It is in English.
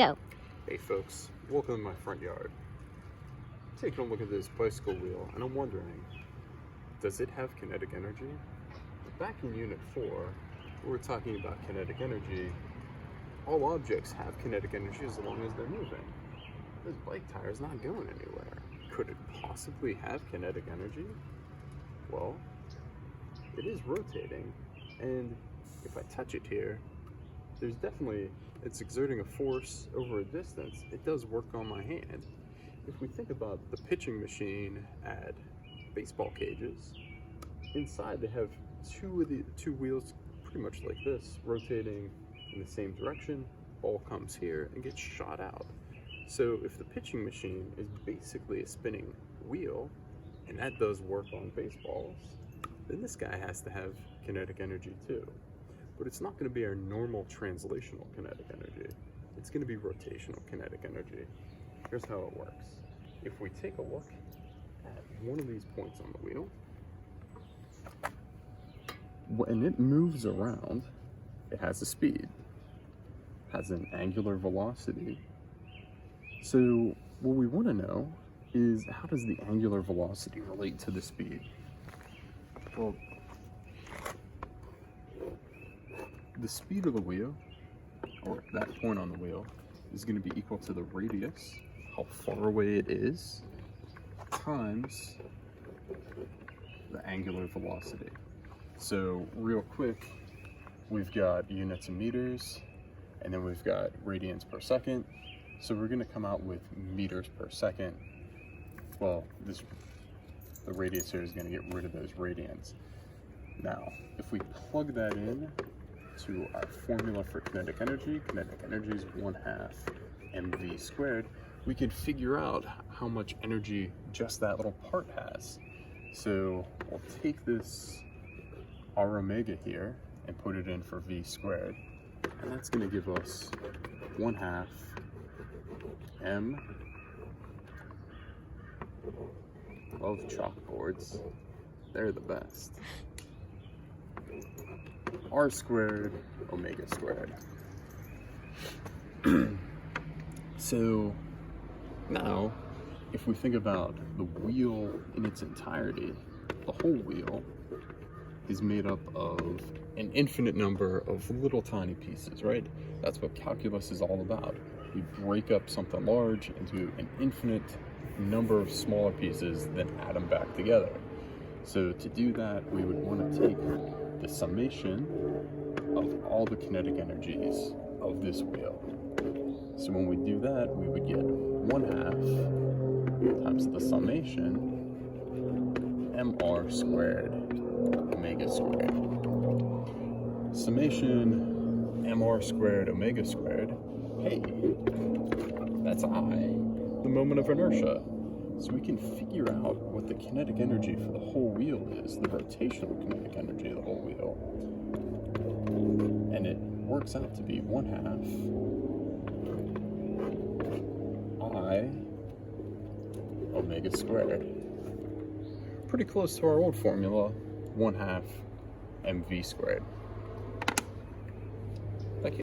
Go. Hey folks, welcome to my front yard. Taking a look at this bicycle wheel and I'm wondering, does it have kinetic energy? Back in Unit 4, we were talking about kinetic energy. All objects have kinetic energy as long as they're moving. This bike tire is not going anywhere. Could it possibly have kinetic energy? Well, it is rotating, and if I touch it here, it's exerting a force over a distance. It does work on my hand. If we think about the pitching machine at baseball cages, inside they have two wheels pretty much like this, rotating in the same direction. Ball comes here and gets shot out. So if the pitching machine is basically a spinning wheel, and that does work on baseballs, then this guy has to have kinetic energy too. But it's not going to be our normal translational kinetic energy. It's going to be rotational kinetic energy. Here's how it works. If we take a look at one of these points on the wheel, when it moves around, it has a speed, has an angular velocity. So what we want to know is, how does the angular velocity relate to the speed? Well, the speed of the wheel, or that point on the wheel, is going to be equal to the radius, how far away it is, times the angular velocity. So real quick, we've got units in meters, and then we've got radians per second. So we're going to come out with meters per second. Well, the radius here is going to get rid of those radians. Now, if we plug that in to our formula for kinetic energy is 1/2 mv squared, we could figure out how much energy just that little part has. So we'll take this r omega here and put it in for v squared, and that's going to give us 1/2 m. Love chalkboards, they're the best. R squared omega squared. So now, if we think about the wheel in its entirety, the whole wheel is made up of an infinite number of little tiny pieces, right? That's what calculus is all about. We break up something large into an infinite number of smaller pieces, then add them back together. So to do that, we would want to take the summation of all the kinetic energies of this wheel. So when we do that, we would get 1/2 times the summation mr squared omega squared. Summation mr squared omega squared, hey, that's I, the moment of inertia. So we can figure out what the kinetic energy for the whole wheel is, the rotational kinetic energy of the whole wheel. And it works out to be 1/2 I omega squared. Pretty close to our old formula, 1/2 mv squared.